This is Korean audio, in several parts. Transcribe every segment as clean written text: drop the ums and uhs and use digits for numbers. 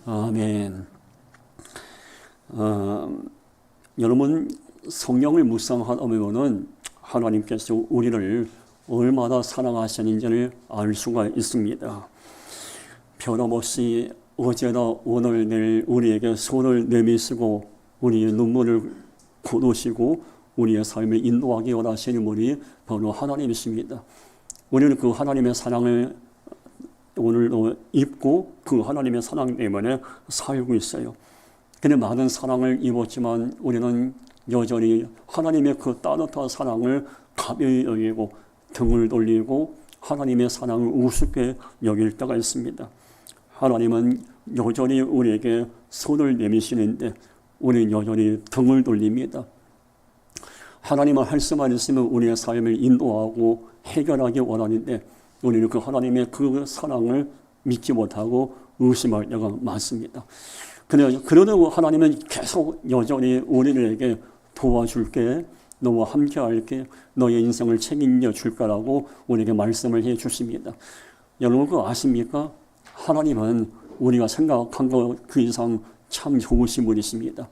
아멘. 여러분, 성경을 묵상하다 보면은 하나님께서 우리를 얼마나 사랑하시는지를 알 수가 있습니다. 변함없이 어제나 오늘 내일 우리에게 손을 내미시고 우리의 눈물을 거두시고 우리의 삶을 인도하기 원하시는 분이 바로 하나님이십니다. 우리는 그 하나님의 사랑을 오늘도 입고 그 하나님의 사랑 때문에 살고 있어요. 그런데 많은 사랑을 입었지만 우리는 여전히 하나님의 그 따뜻한 사랑을 가벼이 여기고 등을 돌리고 하나님의 사랑을 우습게 여길 때가 있습니다. 하나님은 여전히 우리에게 손을 내미시는데 우리는 여전히 등을 돌립니다. 하나님은 할 수만 있으면 우리의 삶을 인도하고 해결하기 원하는데 우리는 그 하나님의 그 사랑을 믿지 못하고 의심할 때가 많습니다. 그러다가 하나님은 계속 여전히 우리에게 도와줄게, 너와 함께 할게, 너의 인생을 책임져 줄 거라고 우리에게 말씀을 해 주십니다. 여러분 그거 아십니까? 하나님은 우리가 생각한 것 그 이상 참 좋으신 분이십니다.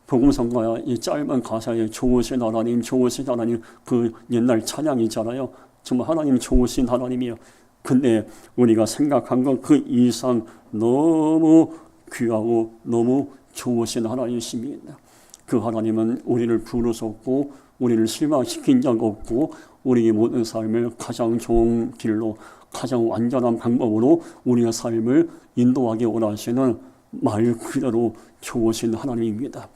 복음성가 이 짧은 가사에 좋으신 하나님, 좋으신 하나님, 그 옛날 찬양이 있잖아요. 정말 하나님 좋으신 하나님이요. 근데 우리가 생각한 것 그 이상 너무 귀하고 너무 좋으신 하나님이십니다. 그 하나님은 우리를 부르셨고 우리를 실망시킨 적 없고 우리의 모든 삶을 가장 좋은 길로 가장 완전한 방법으로 우리의 삶을 인도하기 원하시는 말 그대로 좋으신 하나님입니다.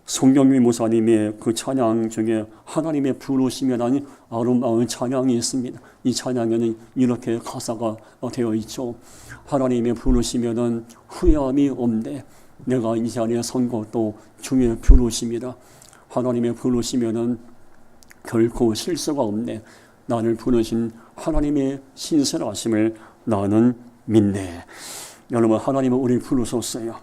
송경미 목사님의 그 찬양 중에 하나님의 부르심이라는 아름다운 찬양이 있습니다. 이 찬양에는 이렇게 가사가 되어 있죠. 하나님의 부르시면은 후회함이 없네. 내가 이 자리에 선 것도 주의 부르심이라. 하나님의 부르시면은 결코 실수가 없네. 나를 부르신 하나님의 신실하심을 나는 믿네. 여러분, 하나님은 우리를 부르셨어요.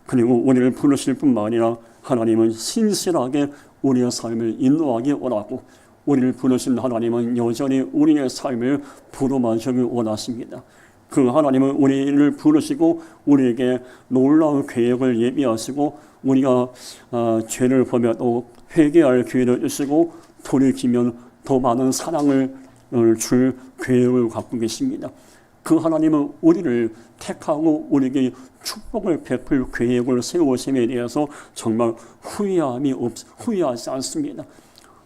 그리고 우리를 부르실 뿐만 아니라 하나님은 신실하게 우리의 삶을 인도하기 원하고 우리를 부르신 하나님은 여전히 우리의 삶을 부름하시기 원하십니다. 그 하나님은 우리를 부르시고 우리에게 놀라운 계획을 예비하시고 우리가 죄를 범해도 회개할 기회를 주시고 돌이키면 더 많은 사랑을 줄 계획을 갖고 계십니다. 그 하나님은 우리를 택하고 우리에게 축복을 베풀 계획을 세우심에 대해서 정말 후회하지 않습니다.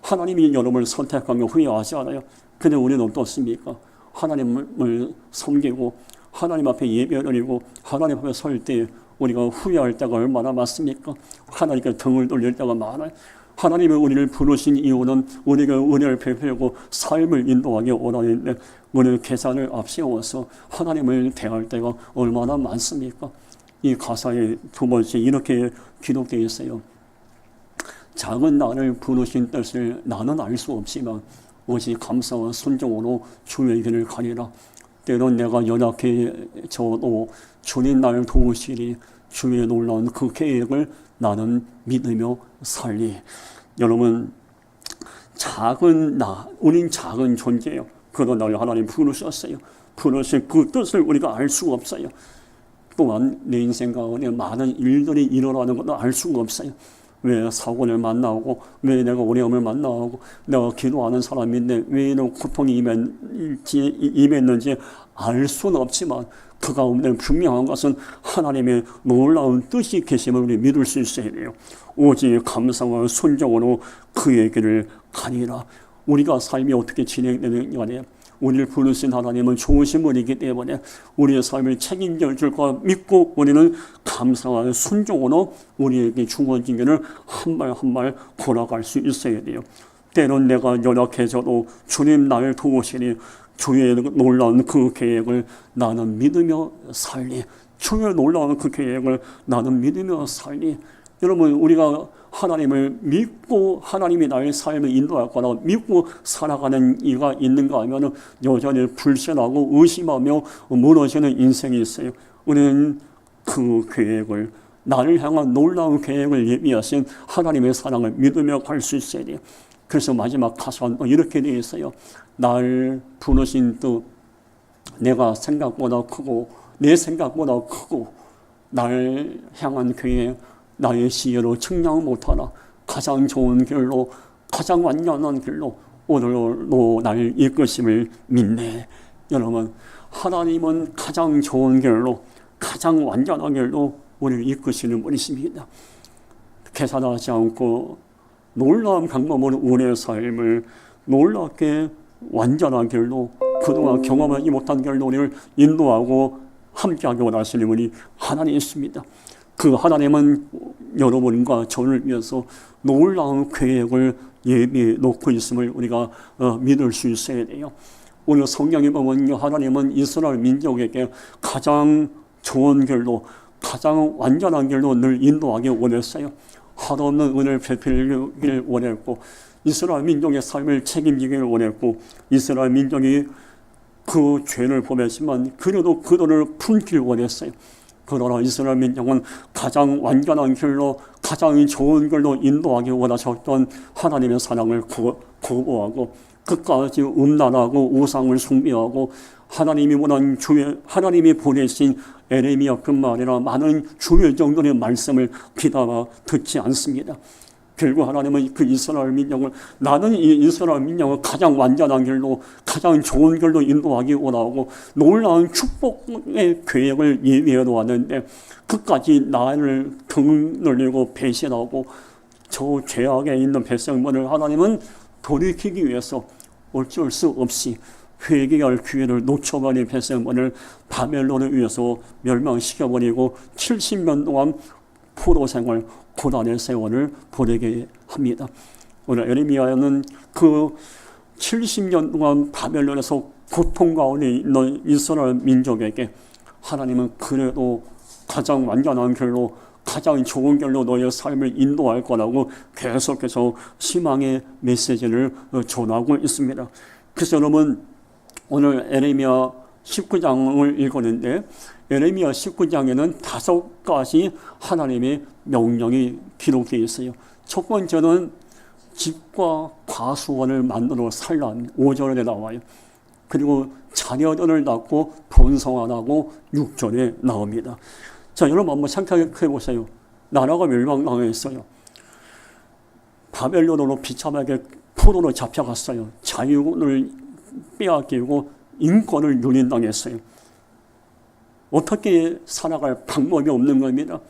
하나님이 여러분을 선택한 거 후회하지 않아요. 근데 우리는 어떻습니까? 하나님을 섬기고 하나님 앞에 예배드리고 하나님 앞에 설 때 우리가 후회할 때가 얼마나 많습니까? 하나님께 등을 돌릴 때가 많아요. 하나님이 우리를 부르신 이유는 우리가 은혜를 베풀고 삶을 인도하기 원하는데 우리는 계산을 앞세워서 하나님을 대할 때가 얼마나 많습니까? 이 가사의 두 번째 이렇게 기록되어 있어요. 작은 나를 부르신 뜻을 나는 알 수 없지만 오직 감사와 순종으로 주의 길을 가리라. 때론 내가 연약해져도 주님 나를 도우시니 주의 놀라운 그 계획을 나는 믿으며 살리. 여러분, 작은 나, 우린 작은 존재예요. 그러나 나를 하나님 부르셨어요. 부르신 그 뜻을 우리가 알 수가 없어요. 또한 내 인생 가운데 많은 일들이 일어나는 것도 알 수가 없어요. 왜 사고를 만나고 왜 내가 어려움을 만나고 내가 기도하는 사람인데 왜 이런 고통이 임했는지 알 수는 없지만 그 가운데 분명한 것은 하나님의 놀라운 뜻이 계심을 우리 믿을 수 있어야 돼요. 오직 감사와 순종으로 그의 길을 가니라. 우리가 삶이 어떻게 진행되느냐에 우리를 부르신 하나님은 좋으신 분이기 때문에 우리의 삶을 책임져 줄 거 믿고 우리는 감사와 순종으로 우리에게 주어진 길을 한 발 한 발 걸어갈 수 있어야 돼요. 때론 내가 연약해져도 주님 나를 도우시니 주의 놀라운 그 계획을 나는 믿으며 살리. 주의 놀라운 그 계획을 나는 믿으며 살리. 여러분, 우리가 하나님을 믿고 하나님이 나의 삶을 인도할 거라 믿고 살아가는 이가 있는가 하면 여전히 불신하고 의심하며 무너지는 인생이 있어요. 우리는 그 계획을 나를 향한 놀라운 계획을 예비하신 하나님의 사랑을 믿으며 갈 수 있어야 돼요. 그래서 마지막 가사는 이렇게 되어 있어요. 날 부르신 뜻 내가 생각보다 크고 내 생각보다 크고 날 향한 교회 나의 시여로 측량 못하나 가장 좋은 길로 가장 완전한 길로 오늘로 날 이끄심을 믿네. 여러분, 하나님은 가장 좋은 길로 가장 완전한 길로 우리를 이끄시는 분이십니다. 계산하지 않고 놀라운 방법으로 우리의 삶을 놀랍게 완전한 길로 그동안 경험하지 못한 길로 우리를 인도하고 함께하기 원하시는 분이 하나님이십니다. 그 하나님은 여러분과 저를 위해서 놀라운 계획을 예비해 놓고 있음을 우리가 믿을 수 있어야 돼요. 오늘 성경에 보면 하나님은 이스라엘 민족에게 가장 좋은 길로 가장 완전한 길로 늘 인도하기 원했어요. 한없는 은혜를 베풀기를 원했고 이스라엘 민족의 삶을 책임지기를 원했고 이스라엘 민족이 그 죄를 범했지만 그래도 그들을 품기를 원했어요. 그러나 이스라엘 민족은 가장 완전한 길로 가장 좋은 길로 인도하기 원하셨던 하나님의 사랑을 거부하고 끝까지 음란하고 우상을 숭배하고 하나님이 원한 하나님이 보내신 에레미야뿐만 아니라 많은 주의 정도의 말씀을 귀담아 듣지 않습니다. 결국 하나님은 그 이스라엘 민족을 나는 이 이스라엘 민족을 가장 완전한 길로 가장 좋은 길로 인도하기 원하고 놀라운 축복의 계획을 예비해 놓았는데 끝까지 나를 등 늘리고 배신하고 저 죄악에 있는 백성들을 하나님은 돌이키기 위해서 어쩔 수 없이 회개할 기회를 놓쳐버린 백성들을 바벨론에 의해서 멸망시켜버리고 70년 동안 포로 생활 고난의 세월을 보내게 합니다. 오늘 에레미야는 그 70년 동안 바벨론에서 고통 가운데 있는 이스라엘 민족에게 하나님은 그래도 가장 완전한 길로 가장 좋은 길로 너의 삶을 인도할 거라고 계속해서 희망의 메시지를 전하고 있습니다. 그래서 여러분 오늘 에레미야 19장을 읽었는데 에레미야 19장에는 5가지 하나님의 명령이 기록되어 있어요. 첫 번째는 집과 과수원을 만들어 살라 5절에 나와요. 그리고 자녀들을 낳고 번성하라고 6절에 나옵니다. 자, 여러분 한번 생각해 보세요. 나라가 멸망당했어요. 바벨론으로 비참하게 포로로 잡혀갔어요. 자유를 빼앗기고 인권을 유린당했어요. 어떻게 살아갈 방법이 없는 겁니다.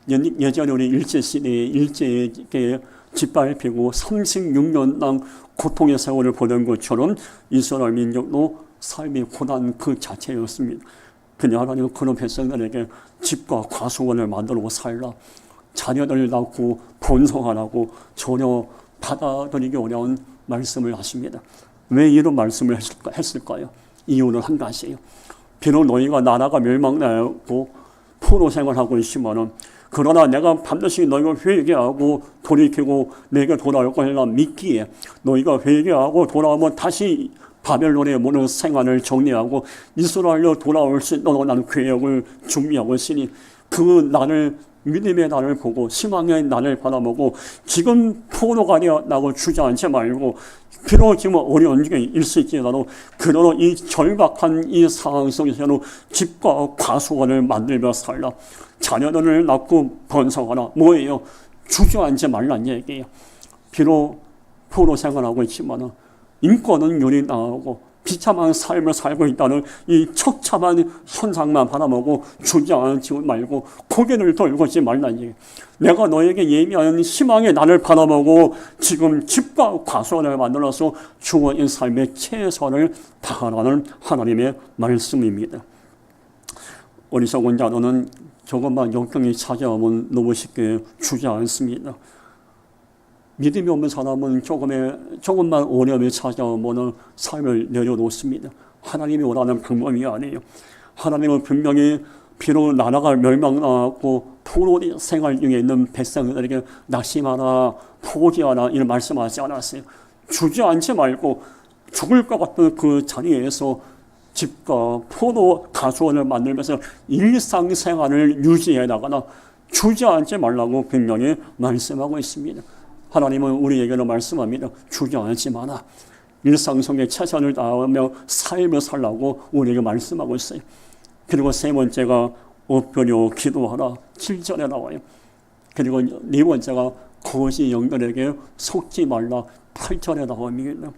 예전에 우리 일제시대에 일제에게 짓밟히고 36년당 고통의 세월을 보낸 것처럼 이스라엘 민족도 삶의 고난 그 자체였습니다. 그런데 하나님은 그런 백성들에게 집과 과수원을 만들고 살라, 자녀들을 낳고 번성하라고 전혀 받아들이기 어려운 말씀을 하십니다. 왜 이런 말씀을 했을까요? 이유는 한 가지예요. 비록 너희가 나라가 멸망하고 포로 생활하고 있지만은 그러나 내가 반드시 너희가 회개하고 돌이키고 내게 돌아올 것이라 믿기에 너희가 회개하고 돌아오면 다시 바벨론의 모든 생활을 정리하고 이스라엘로 돌아올 수 있도록 나는 계획을 준비하고 있으니 그 날을 믿음의 날을 보고 희망의 날을 바라보고 지금 포로가 되었다고 주저앉지 말고 비록 지금 어려운 중에 있을지라도 그러나 이 절박한 이 상황 속에서는 집과 과수원을 만들며 살라, 자녀들을 낳고 번성하라. 뭐예요? 주저앉지 말란 얘기예요. 비록 포로 생활하고 있지만 인권은 유린당하고 비참한 삶을 살고 있다는 이 처참한 현상만 바라보고 주저앉지 말고 고개를 돌고지 말란 얘기예요. 내가 너에게 예비한 희망의 날을 바라보고 지금 집과 과수원을 만들어서 주어진 삶의 최선을 다하라는 하나님의 말씀입니다. 어리석은 자는 조금만 역경이 찾아오면 너무 쉽게 주저앉습니다. 믿음이 없는 사람은 조금만 어려움이 찾아오면 삶을 내려놓습니다. 하나님이 원하는 방법이 아니에요. 하나님은 분명히 비록 나라가 멸망하고 포로 생활 중에 있는 백성들에게 낙심하라, 포기하라 이런 말씀하지 않았어요. 주저앉지 말고 죽을 것 같은 그 자리에서 집과 포로 가수원을 만들면서 일상생활을 유지해 나가나 주저앉지 말라고 분명히 말씀하고 있습니다. 하나님은 우리에게는 말씀합니다. 주저앉지 마라. 일상 속에 최선을 다하며 삶을 살라고 우리에게 말씀하고 있어요. 그리고 세 번째가 엎드려 기도하라 7절에 나와요. 그리고 네 번째가 거짓 영들에게 속지 말라 8절에 나옵니다.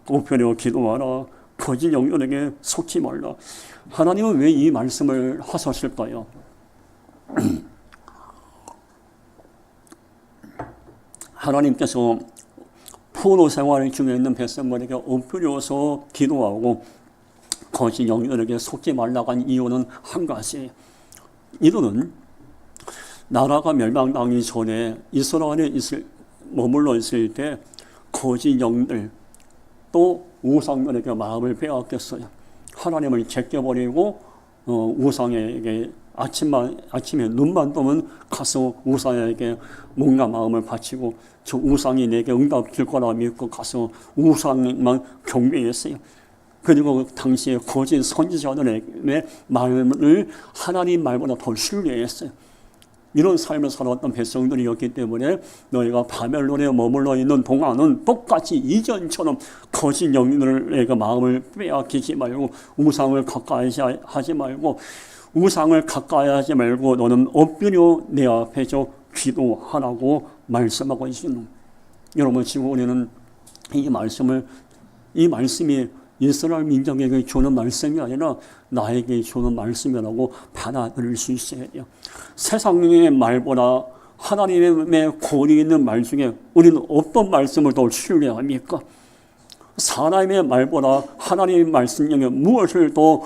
엎드려 기도하라 거짓 영들에게 속지 말라. 하나님은 왜 이 말씀을 하셨을까요? 하나님께서 포로 생활 중에 있는 백성들에게 엎드려서 기도하고 거짓 영들에게 속지 말라고 한 이유는 한 가지. 이들은 나라가 멸망당하기 전에 이스라엘에 머물러 있을 때 거짓 영들 또 우상들에게 마음을 빼앗겼어요. 하나님을 제껴버리고 우상에게 아침에 눈만 뜨면 가서 우상에게 뭔가 마음을 바치고 저 우상이 내게 응답 줄 거라 믿고 가서 우상만 경배했어요. 그리고 당시에 거짓 선지자들의 마음을 하나님 말보다 더 신뢰했어요. 이런 삶을 살았던 백성들이었기 때문에 너희가 바벨론에 머물러 있는 동안은 똑같이 이전처럼 거짓 영들에게 마음을 빼앗기지 말고 우상을 가까이 하지 말고 우상을 가까이 하지 말고 너는 엎드려 내 앞에서 기도하라고 말씀하고 있습니다. 여러분 지금 우리는 이 말씀이 이스라엘 민족에게 주는 말씀이 아니라 나에게 주는 말씀이라고 받아들일 수 있어야 돼요. 세상의 말보다 하나님의 권위 있는 말 중에 우리는 어떤 말씀을 더 신뢰합니까? 사람의 말보다 하나님의 말씀 중에 무엇을 더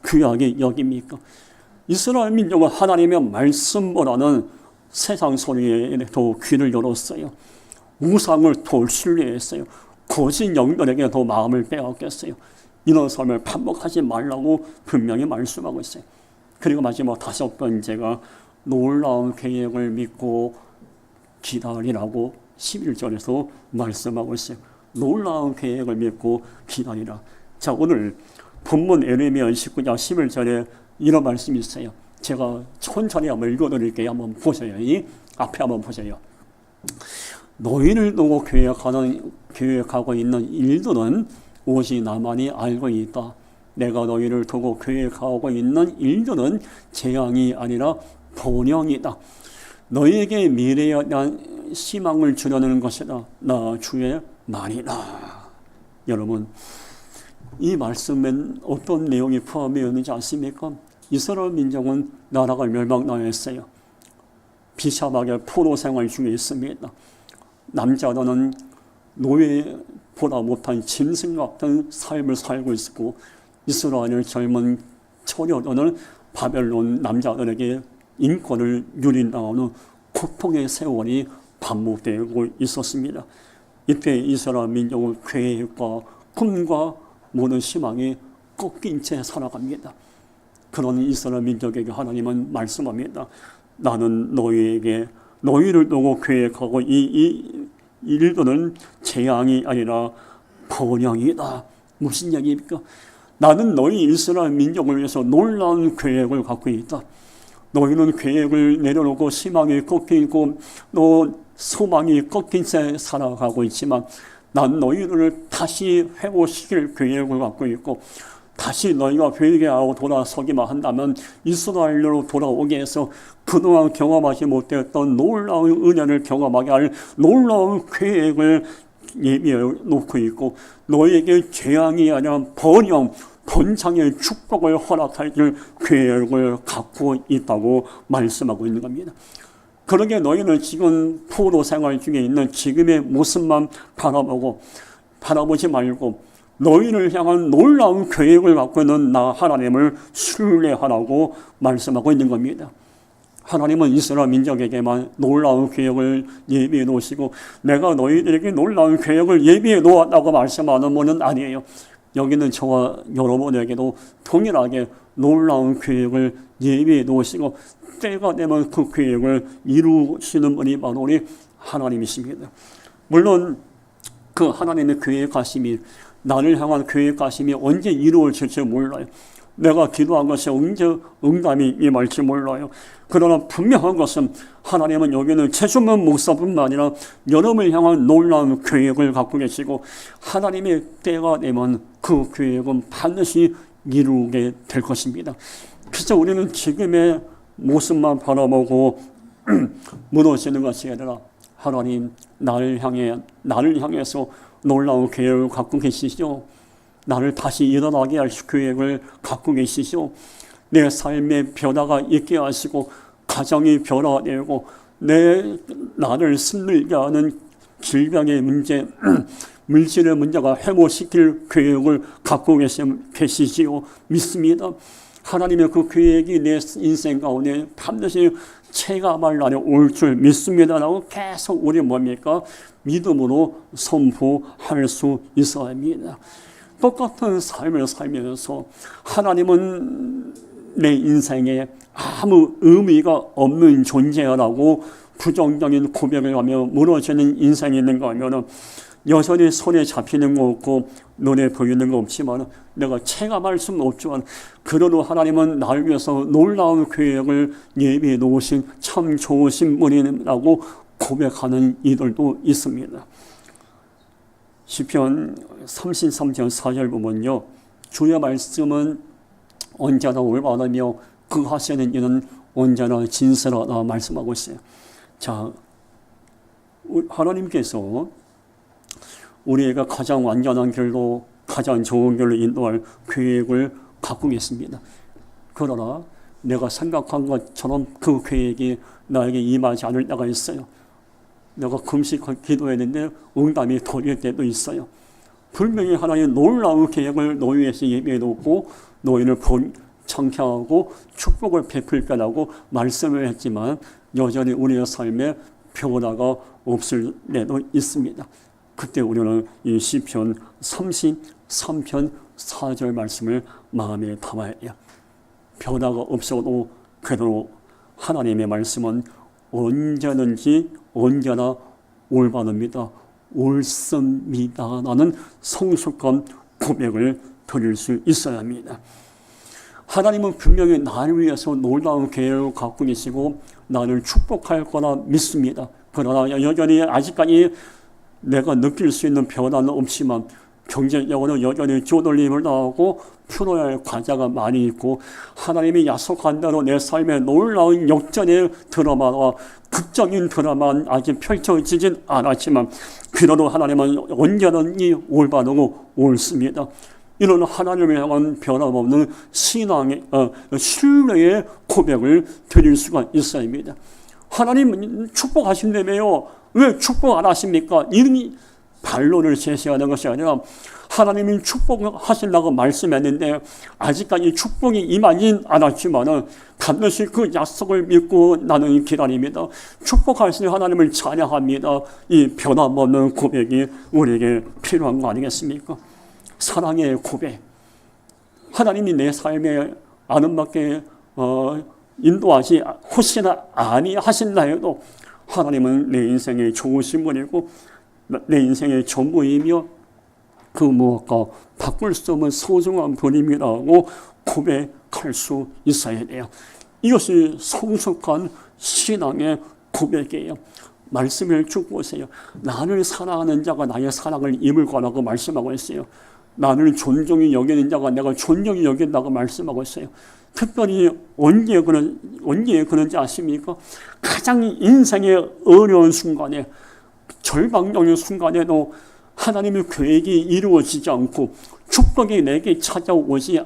귀하게 여깁니까? 이스라엘 민족은 하나님의 말씀보다는 세상 소리에 더 귀를 열었어요. 우상을 더 신뢰했어요. 거짓 영들에게 더 마음을 빼앗겼어요. 이런 삶을 반복하지 말라고 분명히 말씀하고 있어요. 그리고 마지막 다섯 번째가 놀라운 계획을 믿고 기다리라고 11절에서 말씀하고 있어요. 놀라운 계획을 믿고 기다리라. 자, 오늘 본문 에레미야 19장 11절에 이런 말씀이 있어요. 제가 천천히 한번 읽어드릴게요. 한번 보세요. 이 앞에 한번 보세요. 너희를 두고 계획하고 있는 일들은 오직 나만이 알고 있다. 내가 너희를 두고 계획하고 있는 일들은 재앙이 아니라 번영이다. 너희에게 미래에 대한 희망을 주려는 것이다. 나 주의 말이다. 여러분, 이 말씀엔 어떤 내용이 포함되어 있는지 아십니까? 이스라엘 민족은 나라가 멸망당했어요. 비참하게 포로 생활 중에 있습니다. 남자들은 노예보다 못한 짐승 같은 삶을 살고 있었고 이스라엘 젊은 처녀들은 바벨론 남자들에게 인권을 누린다는 고통의 세월이 반복되고 있었습니다. 이때 이스라엘 민족의 계획과 꿈과 모든 희망이 꺾인 채 살아갑니다. 그런 이스라엘 민족에게 하나님은 말씀합니다. 나는 너희를 두고 계획하고 이 일들은 재앙이 아니라 번영이다. 무슨 얘기입니까? 나는 너희 이스라엘 민족을 위해서 놀라운 계획을 갖고 있다. 너희는 계획을 내려놓고 희망이 꺾이고 또 소망이 꺾인 채 살아가고 있지만 난 너희를 다시 회복시킬 계획을 갖고 있고 다시 너희가 회개하고 돌아서기만 한다면 이스라엘로 돌아오게 해서 그동안 경험하지 못했던 놀라운 은혜를 경험하게 할 놀라운 계획을 예비해 놓고 있고 너희에게 재앙이 아니라 번영, 번창의 축복을 허락할 계획을 갖고 있다고 말씀하고 있는 겁니다. 그러게 너희는 지금 포로 생활 중에 있는 지금의 모습만 바라보지 말고 너희를 향한 놀라운 계획을 갖고 있는 나 하나님을 신뢰하라고 말씀하고 있는 겁니다. 하나님은 이스라엘 민족에게만 놀라운 계획을 예비해 놓으시고 내가 너희들에게 놀라운 계획을 예비해 놓았다고 말씀하는 분은 아니에요. 여기는 저와 여러분에게도 동일하게 놀라운 계획을 예비해 놓으시고 때가 되면 그 계획을 이루시는 분이 바로 우리 하나님이십니다. 물론 그 하나님의 계획하심이 나를 향한 계획하심이 언제 이루어질지 몰라요. 내가 기도한 것이 언제 응답이 임할지 몰라요. 그러나 분명한 것은 하나님은 여기는 최준만 목사뿐만 아니라 여러분을 향한 놀라운 계획을 갖고 계시고 하나님의 때가 되면 그 계획은 반드시 이루게 될 것입니다. 그래서 우리는 지금의 모습만 바라보고 무너지는 것이 아니라 하나님 나를 향해서 놀라운 계획을 갖고 계시죠. 나를 다시 일어나게 할 계획을 갖고 계시죠. 내 삶의 변화가 있게 하시고 가정이 변화되고 나를 힘들게 하는 질병의 문제, 물질의 문제가 회복시킬 계획을 갖고 계시지요. 믿습니다. 하나님의 그 계획이 내 인생 가운데 반드시 체감할 날이 올 줄 믿습니다라고 계속 우리 뭡니까? 믿음으로 선포할 수 있어야 합니다. 똑같은 삶을 살면서 하나님은 내 인생에 아무 의미가 없는 존재라고 부정적인 고백을 하며 무너지는 인생이 있는가 하면 여전히 손에 잡히는 거 없고 눈에 보이는 거 없지만 내가 체감할 수는 없지만 그러나 하나님은 나를 위해서 놀라운 계획을 예비해 놓으신 참 좋으신 분이라고 고백하는 이들도 있습니다. 시편 33편 4절 보면요, 주의 말씀은 언제나 올바르며 그 하시는 일은 언제나 진실하다 말씀하고 있어요. 자, 하나님께서 우리가 가장 완전한 길로 가장 좋은 길로 인도할 계획을 갖고 계십니다. 그러나 내가 생각한 것처럼 그 계획이 나에게 임하지 않을 때가 있어요. 내가 금식 기도했는데 응답이 더딜 때도 있어요. 분명히 하나님 놀라운 계획을 너희 위해서 예비해 놓고 너희를 번창케 하고 축복을 베풀 거라고 말씀을 했지만 여전히 우리의 삶에 변화가 없을 때도 있습니다. 그때 우리는 이 시편 33편 4절 말씀을 마음에 담아야 해요. 변화가 없어도 그래도 하나님의 말씀은 언제나 올바릅니다. 옳습니다. 라는 성숙한 고백을 드릴 수 있어야 합니다. 하나님은 분명히 나를 위해서 놀라운 계획을 갖고 계시고 나를 축복할 거라 믿습니다. 그러나 여전히 아직까지 내가 느낄 수 있는 변화는 없지만 경제적으로 여전히 쪼들림을 당하고 풀어야 할 과제가 많이 있고 하나님이 약속한 대로 내 삶에 놀라운 역전의 드라마와 극적인 드라마는 아직 펼쳐지진 않았지만 그래도 하나님은 언제든지 올바르고 옳습니다. 이런 하나님을 향한 변함없는 신앙의 신뢰의 고백을 드릴 수가 있어야 합니다. 하나님 축복하신다며요. 왜 축복 안 하십니까? 이런 반론을 제시하는 것이 아니라 하나님이 축복하신다고 말씀했는데 아직까지 축복이 임하진 않았지만 반드시 그 약속을 믿고 나는 기다립니다. 축복하신 하나님을 찬양합니다. 이 변함없는 고백이 우리에게 필요한 거 아니겠습니까? 사랑의 고백. 하나님이 내 삶에 아름답게 인도하시 혹시나 아니하신다 해도 하나님은 내 인생의 좋으신 분이고 내 인생의 전부이며 그 무엇과 바꿀 수 없는 소중한 분입니다라고 고백할 수 있어야 돼요. 이것이 성숙한 신앙의 고백이에요. 말씀을 쭉 보세요. 나를 사랑하는 자가 나의 사랑을 입을 거라고 말씀하고 있어요. 나를 존중히 여기는 자가 내가 존경히 여긴다고 말씀하고 있어요. 특별히 언제 그런지 아십니까? 가장 인생의 어려운 순간에 절망적인 순간에도 하나님의 계획이 이루어지지 않고 축복이 내게 찾아오지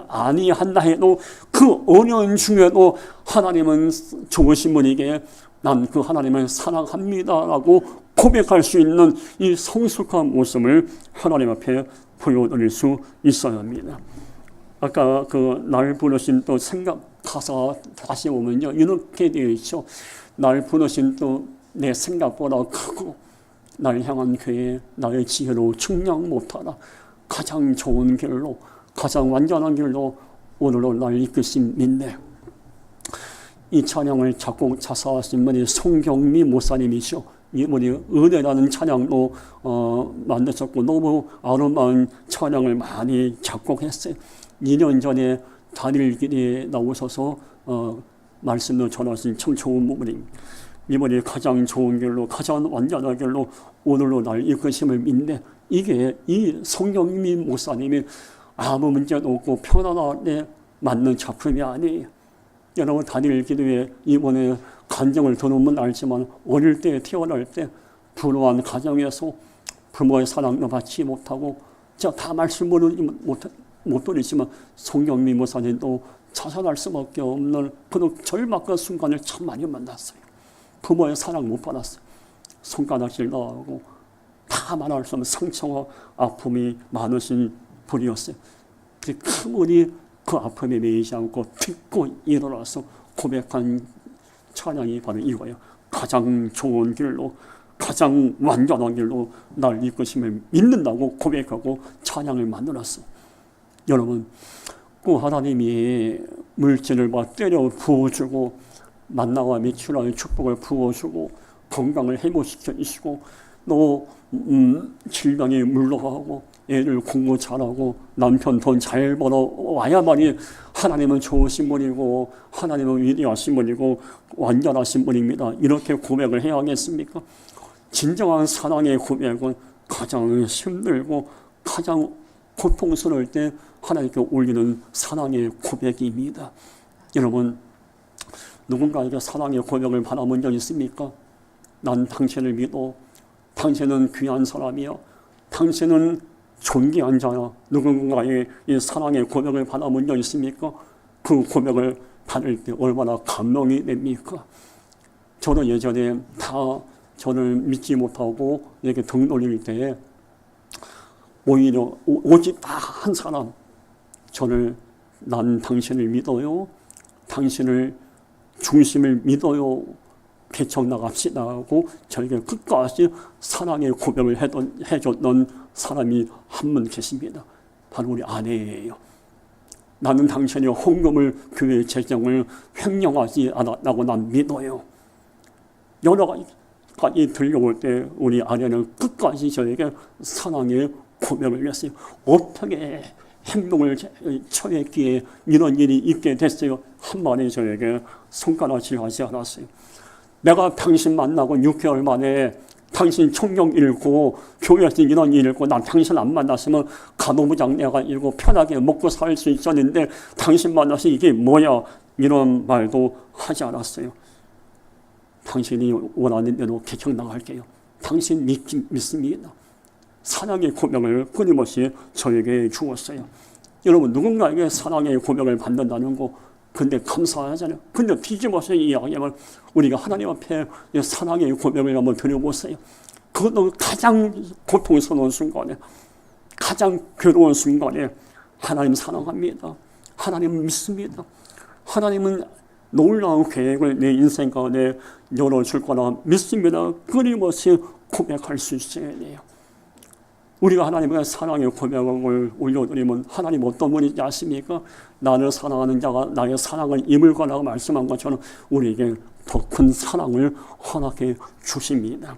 아니한다 해도 그 어려운 중에도 하나님은 좋으신 분에게 난 그 하나님을 사랑합니다라고 고백할 수 있는 이 성숙한 모습을 하나님 앞에 보여드릴 수 있어야 합니다. 아까 그 날 부르신 또 가사 다시 보면요 이렇게 되어 있죠. 날 부르신 또 내 생각보다 크고 날 향한 계획 나의 지혜로 측량 못하라. 가장 좋은 길로 가장 완전한 길로 오늘로 날 이끄신 믿네. 이 찬양을 작곡 자사하신 분이 송경미 목사님이죠. 이분이 은혜라는 찬양도 만드셨고 너무 아름다운 찬양을 많이 작곡했어요. 2년 전에 단일길에 나오셔서 말씀을 전하신 참 좋은 부분입니다. 이번에 가장 좋은 길로 가장 완전한 길로 오늘로 날 이끄심을 믿네. 이게 이 송경미 목사님이 아무 문제도 없고 편안하게 맞는 작품이 아니에요. 여러분 다니엘 기도에 이번에 간증을 들으면 알지만 어릴 때 태어날 때 불우한 가정에서 부모의 사랑도 받지 못하고 제가 다 말씀 못 드리지만 송경미 목사님도 자살할 수밖에 없는 그런 절박한 순간을 참 많이 만났어요. 부모의 사랑 못 받았어요. 손가락질 나오고 다 말할 수 없는 상처와 아픔이 많으신 분이었어요. 그분이 그 아픔에 매이지 않고 듣고 일어나서 고백한 찬양이 바로 이거예요. 가장 좋은 길로, 가장 완전한 길로 날 이끄심을 믿는다고 고백하고 찬양을 만들었어. 여러분, 그 하나님이 물질을 막 때려 부어주고 만나와 미추라의 축복을 부어주고 건강을 회복시켜 주시고 또 질병이 물러가고 애들 공부 잘하고 남편 돈 잘 벌어 와야만이 하나님은 좋으신 분이고 하나님은 위대하신 분이고 완전하신 분입니다. 이렇게 고백을 해야 하겠습니까? 진정한 사랑의 고백은 가장 힘들고 가장 고통스러울 때 하나님께 올리는 사랑의 고백입니다. 여러분, 누군가에게 사랑의 고백을 받아본 적 있습니까? 난 당신을 믿어. 당신은 귀한 사람이야. 당신은 존귀한 자야. 누군가의 이 사랑의 고백을 받아본 적 있습니까? 그 고백을 받을 때 얼마나 감동이 됩니까? 저는 예전에 다 저를 믿지 못하고 이렇게 등 돌릴 때 오히려 오직 딱 한 사람, 저를 난 당신을 믿어요. 당신을 중심을 믿어요. 개척 나갑시다 하고 저에게 끝까지 사랑의 고백을 해줬던 사람이 한 분 계십니다. 바로 우리 아내예요. 나는 당신의 헌금을 교회 재정을 횡령하지 않았다고 난 믿어요. 여러 가지 들려올 때 우리 아내는 끝까지 저에게 사랑의 고백을 했어요. 어떻게 행동을 처했기에 이런 일이 있게 됐어요. 한마디 저에게 손가락질 하지 않았어요. 내가 당신 만나고 6개월 만에 당신 성경 읽고 교회에서 이런 일 읽고 난 당신 안 만났으면 간호부장 내가 읽고 편하게 먹고 살 수 있었는데 당신 만나서 이게 뭐야 이런 말도 하지 않았어요. 당신이 원하는 대로 개척 나갈게요. 당신 믿습니다. 사랑의 고백을 끊임없이 저에게 주었어요. 여러분, 누군가에게 사랑의 고백을 받는다는 거 근데 감사하잖아요. 근데 뒤집어서 이야기하면 우리가 하나님 앞에 사랑의 고백을 한번 드려보세요. 그것도 가장 고통스러운 순간에, 가장 괴로운 순간에 하나님 사랑합니다. 하나님 믿습니다. 하나님은 놀라운 계획을 내 인생 가운데 열어줄 거라 믿습니다. 끊임없이 고백할 수 있어야 돼요. 우리가 하나님의 사랑의 고백을 올려드리면 하나님 어떤 분인지 아십니까? 나를 사랑하는 자가 나의 사랑을 입을 거라고 말씀한 것처럼 우리에게 더 큰 사랑을 허락해 주십니다.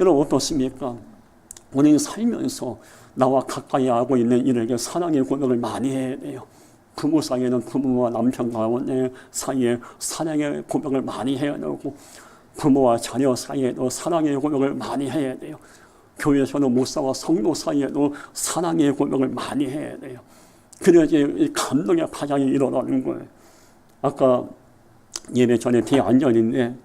여러분 어떻습니까? 우리 살면서 나와 가까이 하고 있는 이들에게 사랑의 고백을 많이 해야 돼요. 부부 사이에는 부모와 남편 가운데 사이에 사랑의 고백을 많이 해야 되고 부모와 자녀 사이에도 사랑의 고백을 많이 해야 돼요. 교회에서는 목사와 성도 사이에도 사랑의 고백을 많이 해야 돼요. 그래야지 감동의 파장이 일어나는 거예요. 아까 예배 전에 뒤에 앉아있는데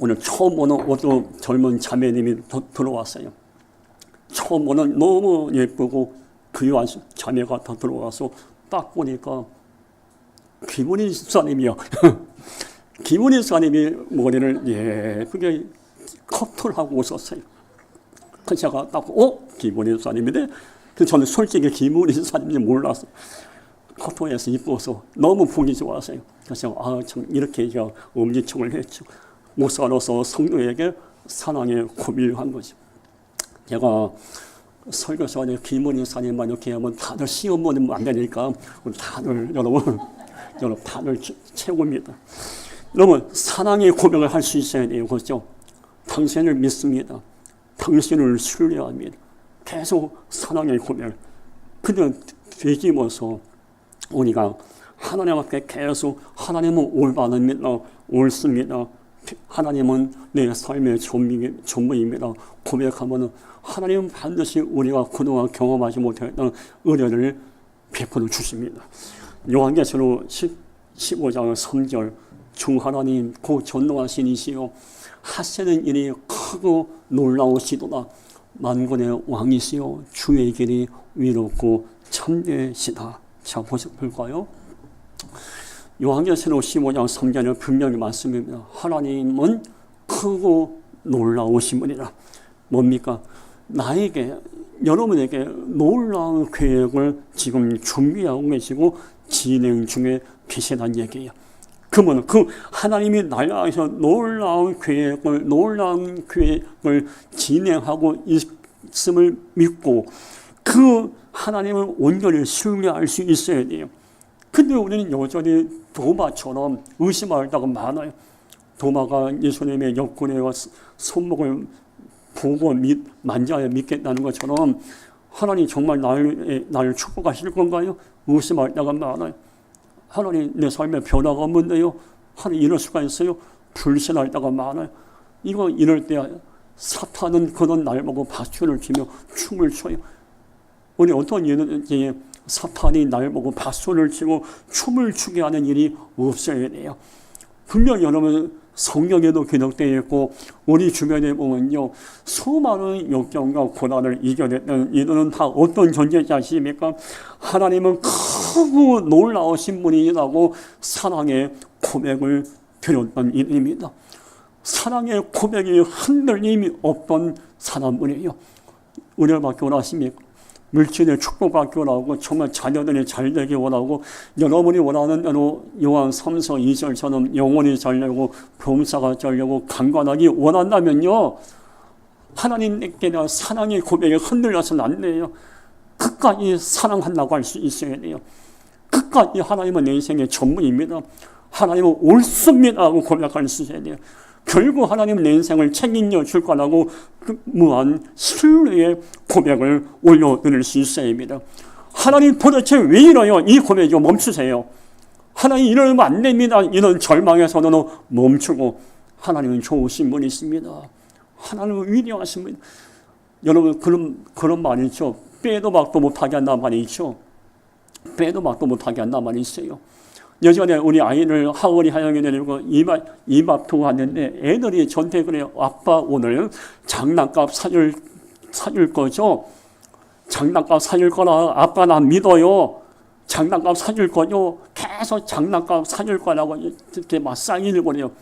오늘 처음 보는 어떤 젊은 자매님이 들어왔어요. 처음 보는 너무 예쁘고 귀한 자매가 더 들어와서 딱 보니까 김은희 집사님이요. 김은희 집사님이 머리를 예쁘게 커트를 하고 오셨어요. 그래서 제가 딱 김은희 집사님인데 저는 솔직히 김은희 집사님인지 몰랐어요. 커트해서 이뻐서 너무 보기 좋았어요. 그래서 참 이렇게 제가 엄지척을 했죠. 목사로서 성도에게 사랑의 고백을 한 거죠. 제가 설교 시간에 김은희 집사님만 이렇게 하면 다들 시험 보면 안 되니까 다들 여러분 다들 최고입니다. 여러분 사랑의 고백을 할 수 있어야 돼요. 그렇죠? 당신을 믿습니다. 당신을 신뢰합니다. 계속 사랑의 고백. 근데 되짚어서 우리가 하나님 앞에 계속 하나님은 올바릅니다. 옳습니다. 하나님은 내 삶의 전부입니다. 고백하면 하나님은 반드시 우리가 그동안 경험하지 못했던 은혜를 베풀어 주십니다. 요한계시록 15장 3절 주 하나님 곧 전능하신 이시요 하시는 일이 크고 놀라우시도다. 만군의 왕이시요 주의 길이 위롭고 참되시다. 자, 볼까요? 요한계시록 15장 3절에 분명히 말씀입니다. 하나님은 크고 놀라우신 분이라. 뭡니까? 나에게, 여러분에게 놀라운 계획을 지금 준비하고 계시고 진행 중에 계시다는 얘기예요. 그러면 그 하나님이 나를 향해서 놀라운 계획을 진행하고 있음을 믿고 그 하나님을 온전히 신뢰할 수 있어야 돼요. 근데 우리는 여전히 도마처럼 의심할 때가 많아요. 도마가 예수님의 옆구리에 손목을 보고 만져야 믿겠다는 것처럼 하나님 정말 나를 축복하실 건가요? 의심할 때가 많아요. 하나님 내 삶에 변화가 없는데요. 하나님 이럴 수가 있어요? 불신할 때가 많아요. 이럴 때 사탄은 그런 날 보고 바수를 치며 춤을 춰요. 우리 어떤 일인지 사탄이 날 보고 바수를 치고 춤을 추게 하는 일이 없어야 돼요. 분명히 여러분 성경에도 기록되어 있고 우리 주변에 보면요 수많은 역경과 고난을 이겨냈던 이들은 다 어떤 존재자십니까? 하나님은 크고 놀라우신 분이라고 사랑의 고백을 드렸던 이들입니다. 사랑의 고백이 흔들림이 없던 사람분이에요. 은혜를 받기 원하십니까? 물질의 축복받기 원하고 정말 자녀들이 잘되기 원하고 여러분이 원하는 대로 요한 3서 2절처럼 영혼이 잘되고 범사가 잘되고 강건하기 원한다면요 하나님께 대한 사랑의 고백에 흔들려서는 안 돼요. 끝까지 사랑한다고 할 수 있어야 돼요. 끝까지 하나님은 내 인생의 전부입니다. 하나님은 옳습니다 하고 고백할 수 있어야 돼요. 결국 하나님은 내 인생을 책임져 줄 거라고 무한 신뢰의 고백을 올려드릴 수 있어야 합니다. 하나님 도대체 왜 이러요? 이 고백 좀 멈추세요. 하나님 이러면 안 됩니다. 이런 절망에서는 멈추고 하나님은 좋으신 분이 있습니다. 하나님은 위대하신 분. 여러분 그런 말이 있죠. 빼도 박도 못하게 한다는 말이 있죠. 빼도 박도 못하게 한다는 말이 있어요. 예전에 우리 아이를 하원이 하영이 내리고 이마트 갔는데 애들이 저한테 그래요. 아빠 오늘 장난감 사줄 거죠? 장난감 사줄 거라 아빠 나 믿어요. 장난감 사줄 거죠? 계속 장난감 사줄 거라고 이렇게 막 쌍의를 보내요.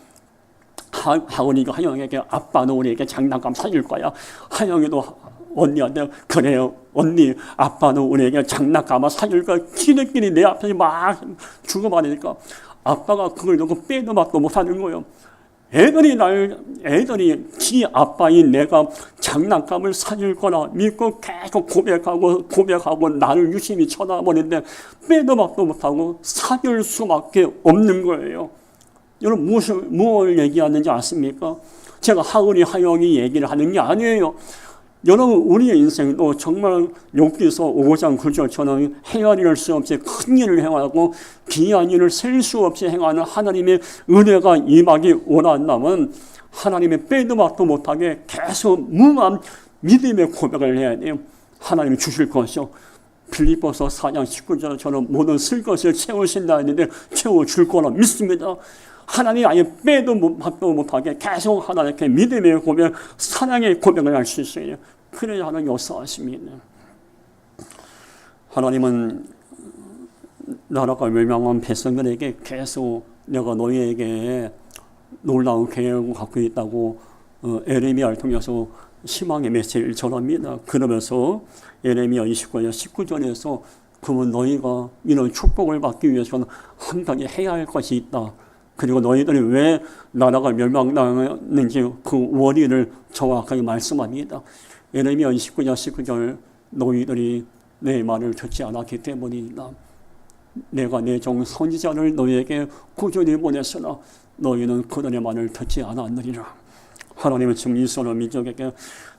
하원이가 하영에게 아빠는 우리에게 장난감 사줄 거야. 하영이도 언니한테 그래요 언니 아빠는 우리에게 장난감을 사줄 거야. 지들끼리 내 앞에서 막 주고받으니까 아빠가 그걸 놓고 빼도 박도 못하는 거예요. 애들이 지 아빠인 내가 장난감을 사줄 거라 믿고 계속 고백하고 나를 유심히 쳐다보는데 빼도 박도 못하고 사줄 수밖에 없는 거예요. 여러분 무엇을 얘기하는지 아십니까? 제가 하은이 하영이 얘기를 하는 게 아니에요. 여러분 우리의 인생도 정말 욥기서 5장 9절처럼 헤아릴 수 없이 큰 일을 행하고 귀한 일을 셀 수 없이 행하는 하나님의 은혜가 임하기 원한다면 하나님의 빼도 박도 못하게 계속 무한 믿음의 고백을 해야 돼요. 하나님이 주실 것이요. 빌립보서 4장 19절처럼 모든 쓸 것을 채우신다 했는데 채워줄 거라 믿습니다. 하나님 아예 빼도 박도 못하게 계속 하나님께 믿음의 고백, 사랑의 고백을 할 수 있어요. 그래야 하나님 역사하십니다. 하나님은 나라가 멸망한 백성들에게 계속 내가 너희에게 놀라운 계획을 갖고 있다고 에레미야를 통해서 희망의 메시지를 전합니다. 그러면서 에레미야 29장 19절에서 그러면 너희가 이런 축복을 받기 위해서는 한 가지 해야 할 것이 있다. 그리고 너희들이 왜 나라가 멸망당했는지 그 원인을 정확하게 말씀합니다. 에레미야 29장 19절 너희들이 내 말을 듣지 않았기 때문이다. 내가 내 종 선지자를 너희에게 꾸준히 보냈으나 너희는 그들의 말을 듣지 않았느니라. 하나님은 지금 이스라엘 민족에게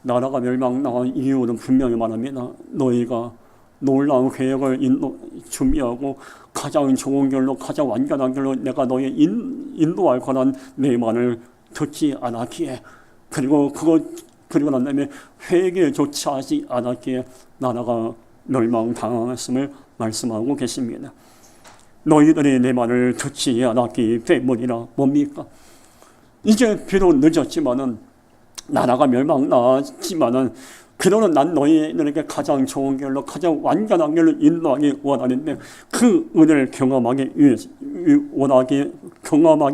나라가 멸망당한 이유는 분명히 말합니다. 너희가 놀라운 계획을 준비하고 가장 좋은 길로 가장 완전한 길로 내가 너희 인도할 거란 내 말을 듣지 않았기에 그리고 난 다음에 회개조차 하지 않았기에 나라가 멸망당했음을 말씀하고 계십니다. 너희들이 내 말을 듣지 않았기 때문이라. 뭡니까? 이제 비록 늦었지만은 나라가 멸망나지만은 그러는 난 너희들에게 가장 좋은 길로 가장 완전한 길로 인도하기 원하는데 그 은혜를 경험하기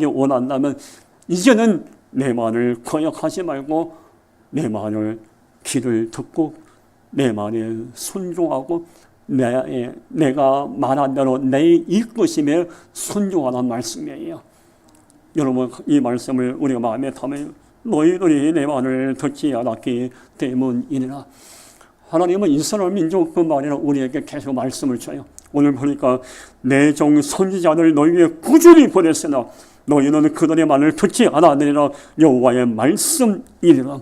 원한다면 이제는 내 말을 거역하지 말고 내 말을 귀를 듣고 내 말에 순종하고 내가 말한 대로 내 이끄심에 순종하는 말씀이에요. 여러분, 이 말씀을 우리가 마음에 담아요. 너희들이 내 말을 듣지 않았기 때문이니라. 하나님은 이스라엘 민족뿐만 아니라 우리에게 계속 말씀을 줘요. 오늘 보니까 내 종 선지자들 너희 위에 꾸준히 보냈으나 너희는 그들의 말을 듣지 않았느니라. 여호와의 말씀이니라.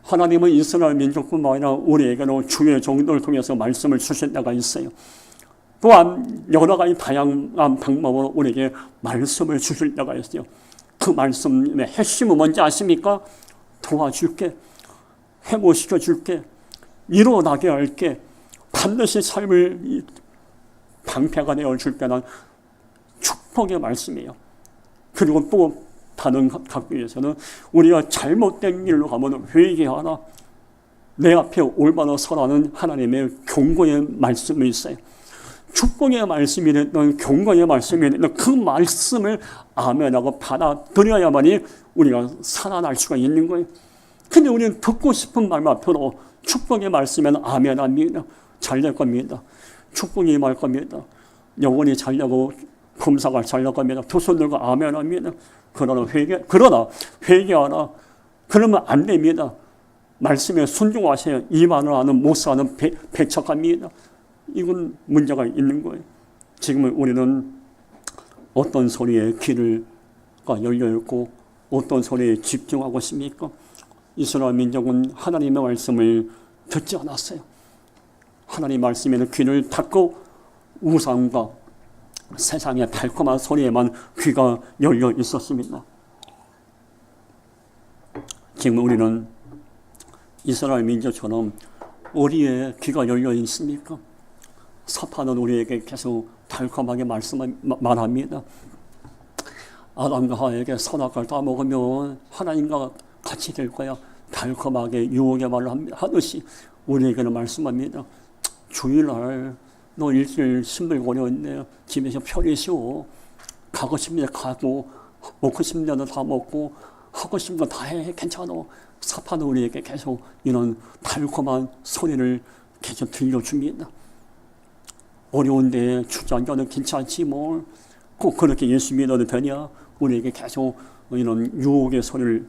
하나님은 이스라엘 민족뿐만 아니라 우리에게도 주의 종들을 통해서 말씀을 주신 때가 있어요. 또한 여러 가지 다양한 방법으로 우리에게 말씀을 주실 때가 있어요. 그 말씀의 핵심은 뭔지 아십니까? 도와줄게, 회복시켜줄게, 일어나게 할게, 반드시 삶을 방패가 되어줄 때는 축복의 말씀이에요. 그리고 또 다른 각도에서는 우리가 잘못된 길로 가면 회개하라, 내 앞에 올바로 서라는 하나님의 경고의 말씀이 있어요. 축복의 말씀이 됐든 경고의 말씀이 됐든 그 말씀을 아멘하고 받아들여야만이 우리가 살아날 수가 있는 거예요. 근데 우리는 듣고 싶은 말만 들어 축복의 말씀에는 아멘합니다. 잘 될 겁니다. 축복이 임할 겁니다. 영혼이 잘 되고 검사가 잘 될 겁니다. 두 손 들고 아멘합니다. 그러나 회개하라. 그러면 안 됩니다. 말씀에 순종하세요. 이만을 하는 못사는 배척합니다. 이건 문제가 있는 거예요. 지금은 우리는 어떤 소리에 귀가 열려있고 어떤 소리에 집중하고 있습니까? 이스라엘 민족은 하나님의 말씀을 듣지 않았어요. 하나님 말씀에는 귀를 닫고 우상과 세상의 달콤한 소리에만 귀가 열려 있었습니다. 지금 우리는 이스라엘 민족처럼 어디에 귀가 열려 있습니까? 사탄은 우리에게 계속 달콤하게 말합니다. 아담과 하와에게 선악과를 따먹으면 하나님과 같이 될 거야. 달콤하게 유혹의 말을 하듯이 우리에게는 말씀합니다. 주일날 너 일주일 힘들고 어려운데 집에서 편히 쉬어. 가고 싶은 데 가고 먹고 싶은 데는 다 먹고 하고 싶은 거 다 해. 괜찮아. 사탄은 우리에게 계속 이런 달콤한 소리를 계속 들려줍니다. 어려운데 주저앉아도 괜찮지 뭘. 꼭 그렇게 예수 믿어도 되냐. 우리에게 계속 이런 유혹의 소리를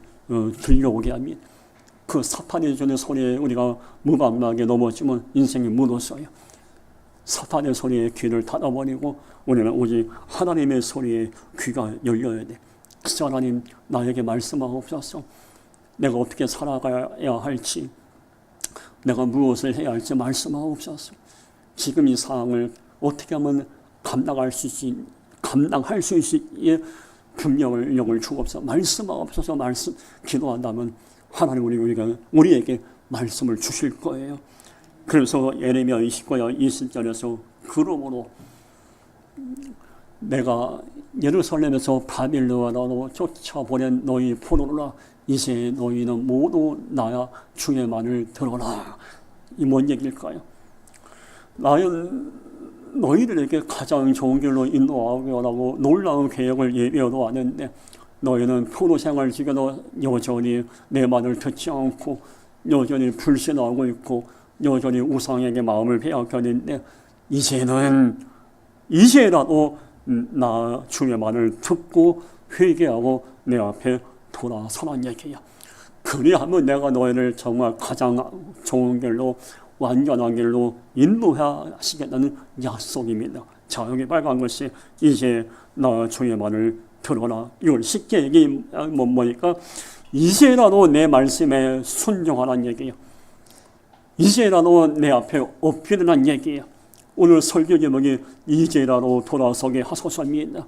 들려오게 합니다. 그 사탄이 주는 소리에 우리가 무방하게 넘어지면 인생이 무너져요. 사탄의 소리에 귀를 닫아버리고 우리는 오직 하나님의 소리에 귀가 열려야 돼. 진짜 하나님 나에게 말씀하옵소서. 내가 어떻게 살아가야 할지, 내가 무엇을 해야 할지 말씀하옵소서. 지금 이 상황을 어떻게 하면 감당할 수 있기에 분명을 주옵소서. 말씀하옵소서. 기도한다면 하나님 우리에게 말씀을 주실 거예요. 그래서 예레미야 29장 20절에서 그러므로 내가 예루살렘에서 바빌론으로 쫓아보낸 너희 포로라. 이제 너희는 모두 나야 주의 말을 들어라. 이 뭔 얘기일까요? 나는 너희들에게 가장 좋은 길로 인도하고 놀라운 계획을 예비하고 왔는데 너희는 포로 생활 중에도 여전히 내 말을 듣지 않고 여전히 불신하고 있고 여전히 우상에게 마음을 빼앗겼는데 이제라도 나 주의 말을 듣고 회개하고 내 앞에 돌아서란 얘기야. 그리하면 내가 너희를 정말 가장 좋은 길로 완전한 길로 인도하시겠다는 약속입니다. 자, 여기 빨간 것이 이제 나 주의 말을 들어라. 이걸 쉽게 얘기하면 뭐니까 이제라도 내 말씀에 순종하라는 얘기예요. 이제라도 내 앞에 엎드리라는 얘기예요. 오늘 설교 제목이 이제라도 돌아서게 하소서입니다.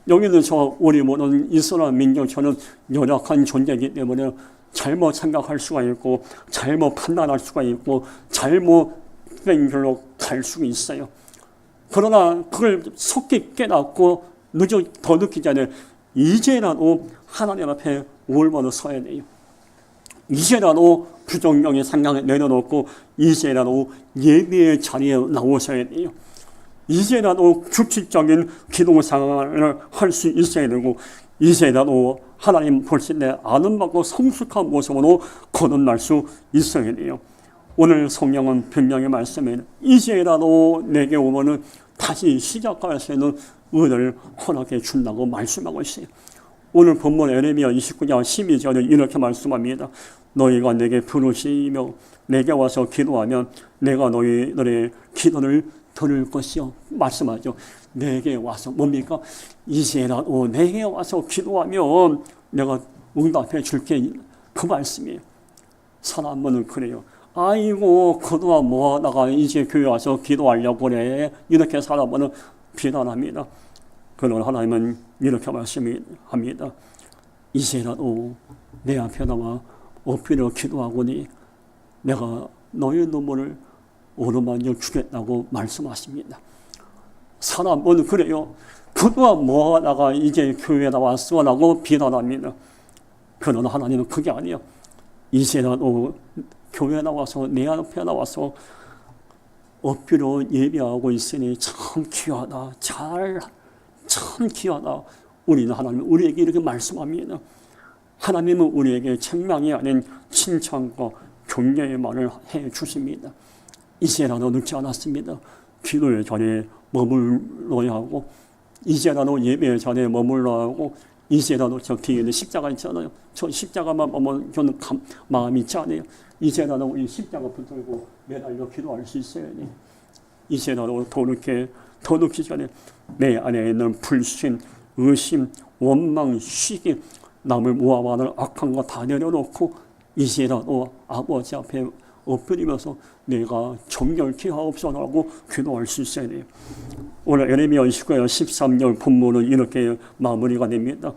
여기는 우리 모든 이스라엘 민족처럼 연약한 존재이기 때문에 잘못 생각할 수가 있고 잘못 판단할 수가 있고 잘못된 길로 갈 수가 있어요. 그러나 그걸 속히 깨닫고 더 늦기 전에 이제라도 하나님 앞에 올바로 서야 돼요. 이제라도 부정령의 상황에 내려놓고 이제라도 예배의 자리에 나오셔야 돼요. 이제라도 규칙적인 기도 상황을 할 수 있어야 되고 이제라도 하나님 보실 때 아름답고 성숙한 모습으로 거듭날 수 있어야 돼요. 오늘 성령은 분명히 말씀해 이제라도 내게 오면은 다시 시작할 수 있는 은혜를 허락해 준다고 말씀하고 있어요. 오늘 본문 에레미야 29장 12절에 이렇게 말씀합니다. 너희가 내게 부르시며 내게 와서 기도하면 내가 너희들의 기도를 들을 것이요. 말씀하죠. 내게 와서 뭡니까? 이제라도 내게 와서 기도하면 내가 응답해 줄게. 그 말씀이에요. 사람은 그래요. 아이고 그동안 뭐하다가 이제 교회 와서 기도하려고 그래. 이렇게 사람은 비난합니다. 그러나 하나님은 이렇게 말씀합니다. 이제라도 내 앞에 나와 엎드려 기도하고니 내가 너의 눈물을 어루만져 주겠다고 말씀하십니다. 사람은 그래요. 그동안 뭐하다가 이제 교회에 나왔어 라고 비난합니다. 그러나 하나님은 그게 아니에요. 이제라도 교회에 나와서 내 앞에 나와서 엎드려 예배하고 있으니 참 귀하다. 참 귀하다. 우리는 하나님 우리에게 이렇게 말씀합니다. 하나님은 우리에게 책망이 아닌 칭찬과 격려의 말을 해 주십니다. 이제라도 늦지 않았습니다. 기도의 자리에 머물러야 하고 이제라도 예배의 자리에 머물러야 하고 이제라도 저 뒤에 있는 십자가 있잖아요. 저 십자가만 보면 저는 마음이 짠해요. 이제라도 우리 십자가 붙들고 매달려 기도할 수 있어야 돼. 이제라도 더 늦기 전에 내 안에 있는 불신, 의심, 원망, 시기, 남을 모함하는 악한 거 다 내려놓고 이제라도 아버지 앞에 엎드리면서 내가 정결케 하옵소서라고 기도할 수 있어야 돼요. 오늘 에레미야 29장 13절 본문은 이렇게 마무리가 됩니다.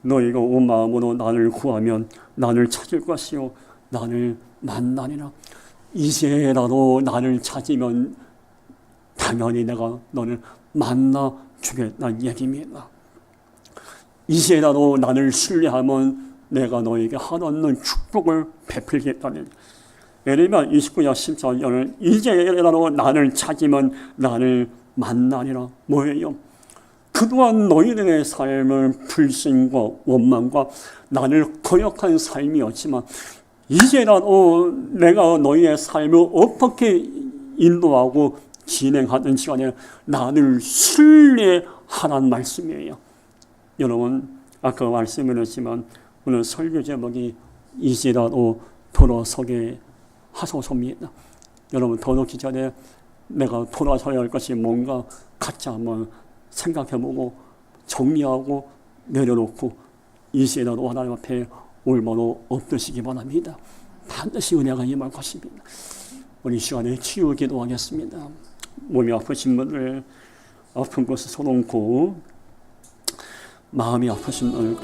너희가 온 마음으로 나를 구하면 나를 찾을 것이요 나를 만나리라. 이제라도 나를 찾으면 당연히 내가 너를 만나 주겠다는 얘기입니다. 이제라도 나를 신뢰하면 내가 너에게 한없는 축복을 베풀겠다는 에레미야 29장 14절은 이제라도 나를 찾으면 나를 만나리라. 뭐예요? 그동안 너희들의 삶을 불신과 원망과 나를 거역한 삶이었지만 이제라도 내가 너희의 삶을 어떻게 인도하고 진행하든지 간에 나를 신뢰하라는 말씀이에요. 여러분 아까 말씀을 했지만 오늘 설교 제목이 이제라도 돌아서게 하소서입니다. 여러분 더 늦기 전에 내가 돌아서야 할 것이 뭔가 같이 한번 생각해보고 정리하고 내려놓고 이제라도 하나님 앞에 올바로 엎드시기 바랍니다. 반드시 은혜가 임할 것입니다. 우리 시간에 치유 기도하겠습니다. 몸이 아프신 분들 아픈 곳을 서놓고 마음이 아프신 분들